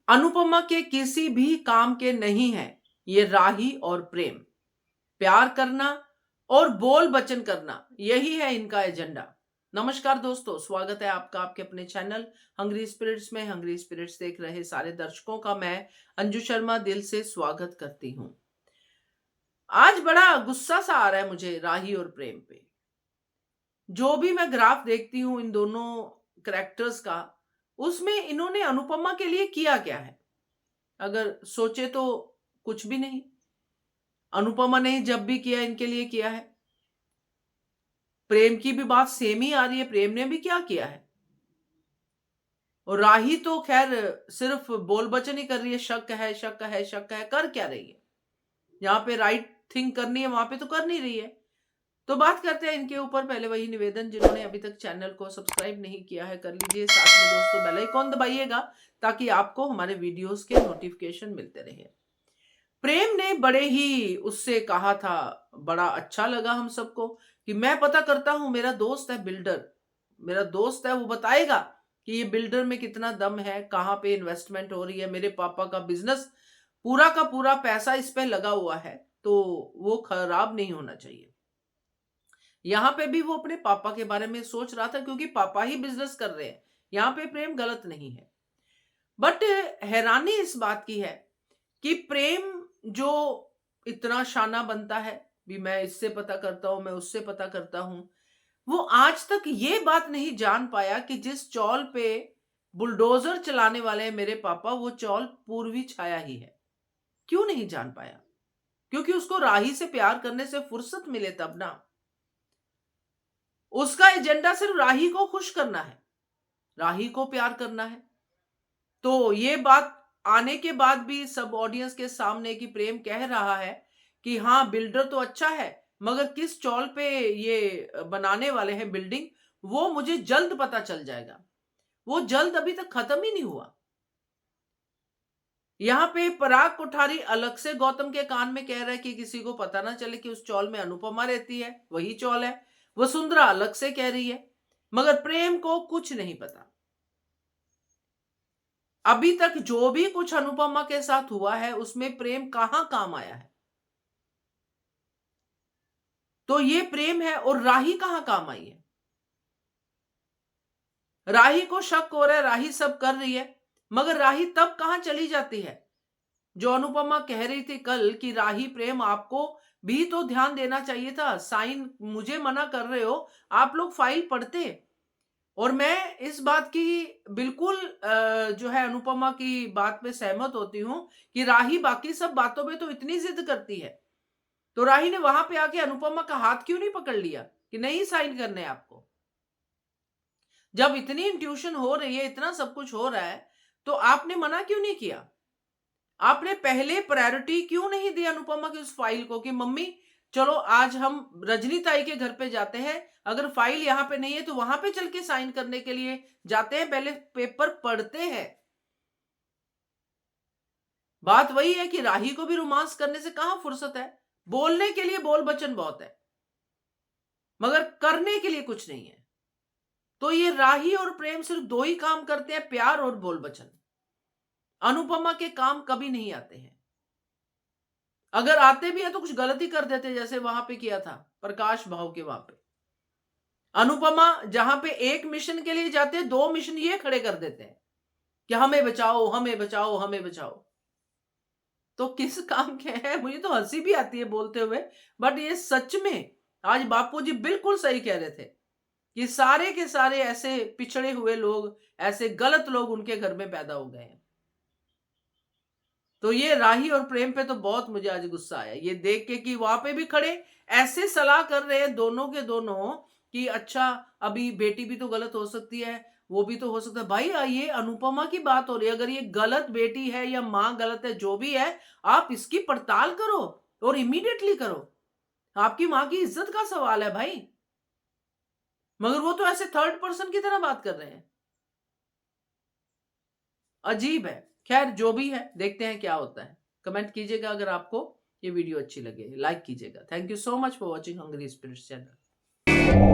अनुपमा के किसी भी काम के नहीं है ये राही और प्रेम। प्यार करना और बोल बचन करना, यही है इनका एजेंडा। नमस्कार दोस्तों, स्वागत है आपका आपके अपने चैनल हंग्री स्पिरिट्स में। हंग्री स्पिरिट्स देख रहे सारे दर्शकों का मैं अंजू शर्मा दिल से स्वागत करती हूं। आज बड़ा गुस्सा सा आ रहा है मुझे राही और प्रेम पे। जो भी मैं ग्राफ देखती हूँ इन दोनों कैरेक्टर्स का, उसमें इन्होंने अनुपमा के लिए किया क्या है? अगर सोचे तो कुछ भी नहीं। अनुपमा ने जब भी किया इनके लिए किया है। प्रेम की भी बात सेम ही आ रही है, प्रेम ने भी क्या किया है। और राही तो खैर सिर्फ बोल बचन ही कर रही है, शक है शक है शक है, कर क्या रही है? यहाँ पे राइट थिंक करनी है, वहां पे तो कर नहीं रही है। तो बात करते हैं इनके ऊपर। पहले वही निवेदन, जिन्होंने अभी तक चैनल को सब्सक्राइब नहीं किया है कर लीजिए, साथ में दोस्तों बेल आइकॉन दबाइएगा ताकि आपको हमारे वीडियोस के नोटिफिकेशन मिलते रहे। प्रेम ने बड़े ही उससे कहा था, बड़ा अच्छा लगा हम सबको, कि मैं पता करता हूं, मेरा दोस्त है बिल्डर, मेरा दोस्त है, वो बताएगा कि ये बिल्डर में कितना दम है, कहां पे इन्वेस्टमेंट हो रही है, मेरे पापा का बिजनेस पूरा का पूरा पैसा इस पे लगा हुआ है, तो वो खराब नहीं होना चाहिए। यहां पे भी वो अपने पापा के बारे में सोच रहा था क्योंकि पापा ही बिजनेस कर रहे हैं। यहां पे प्रेम गलत नहीं है। बट हैरानी इस बात की है कि प्रेम जो इतना शाना बनता है, भी मैं इससे पता करता हूं, मैं उससे पता करता हूं, वो आज तक ये बात नहीं जान पाया कि जिस चौल पे बुलडोजर चलाने वाले हैं मेरे पापा, वो चौल पूर्वी छाया ही है। क्यों नहीं जान पाया? क्योंकि उसको राही से प्यार करने से फुर्सत मिले तब ना। उसका एजेंडा सिर्फ राही को खुश करना है, राही को प्यार करना है। तो ये बात आने के बाद भी सब ऑडियंस के सामने कि प्रेम कह रहा है कि हाँ बिल्डर तो अच्छा है, मगर किस चौल पे ये बनाने वाले हैं बिल्डिंग, वो मुझे जल्द पता चल जाएगा। वो जल्द अभी तक खत्म ही नहीं हुआ। यहां पे पराग कोठारी अलग से गौतम के कान में कह रहा है कि किसी को पता ना चले कि उस चौल में अनुपमा रहती है, वही चौल है। वसुंधरा अलग से कह रही है, मगर प्रेम को कुछ नहीं पता। अभी तक जो भी कुछ अनुपमा के साथ हुआ है उसमें प्रेम कहां काम आया है? तो ये प्रेम है और राही कहां काम आई है? राही को शक हो रहा है, राही सब कर रही है, मगर राही तब कहां चली जाती है? जो अनुपमा कह रही थी कल कि राही प्रेम आपको भी तो ध्यान देना चाहिए था, साइन मुझे मना कर रहे हो, आप लोग फाइल पढ़ते। और मैं इस बात की बिल्कुल जो है अनुपमा की बात में सहमत होती हूं कि राही बाकी सब बातों में तो इतनी जिद करती है, तो राही ने वहां पे आके अनुपमा का हाथ क्यों नहीं पकड़ लिया कि नहीं साइन करने आपको? जब इतनी इंट्यूशन हो रही है, इतना सब कुछ हो रहा है, तो आपने मना क्यों नहीं किया? आपने पहले प्रायोरिटी क्यों नहीं दी अनुपमा की उस फाइल को कि मम्मी चलो आज हम रजनी ताई के घर पे जाते हैं, अगर फाइल यहां पे नहीं है तो वहां पे चल के साइन करने के लिए जाते हैं, पहले पेपर पढ़ते हैं। बात वही है कि राही को भी रोमांस करने से कहां फुर्सत है। बोलने के लिए बोल बचन बहुत है, मगर करने के लिए कुछ नहीं है। तो ये राही और प्रेम सिर्फ दो ही काम करते हैं, प्यार और बोल बचन। अनुपमा के काम कभी नहीं आते हैं। अगर आते भी हैं तो कुछ गलती कर देते हैं, जैसे वहां पे किया था प्रकाश भाव के वहां पे। अनुपमा जहां पे एक मिशन के लिए जाते हैं, दो मिशन ये खड़े कर देते हैं कि हमें बचाओ हमें बचाओ हमें बचाओ। तो किस काम के हैं? मुझे तो हंसी भी आती है बोलते हुए, बट ये सच में आज बापू जी बिल्कुल सही कह रहे थे कि सारे के सारे ऐसे पिछड़े हुए लोग, ऐसे गलत लोग उनके घर में पैदा हो गए हैं। तो ये राही और प्रेम पे तो बहुत मुझे आज गुस्सा आया ये देख के कि वहां पे भी खड़े ऐसे सलाह कर रहे हैं दोनों के दोनों कि अच्छा अभी बेटी भी तो गलत हो सकती है, वो भी तो हो सकता है। भाई ये अनुपमा की बात हो रही है, अगर ये गलत बेटी है या मां गलत है, जो भी है, आप इसकी पड़ताल करो और इमीडिएटली करो। आपकी मां की इज्जत का सवाल है भाई। मगर वो तो ऐसे थर्ड पर्सन की तरह बात कर रहे हैं। अजीब है। खैर जो भी है, देखते हैं क्या होता है। कमेंट कीजिएगा अगर आपको ये वीडियो अच्छी लगे, लाइक कीजिएगा। Thank you so much for watching Hungry Spirits channel.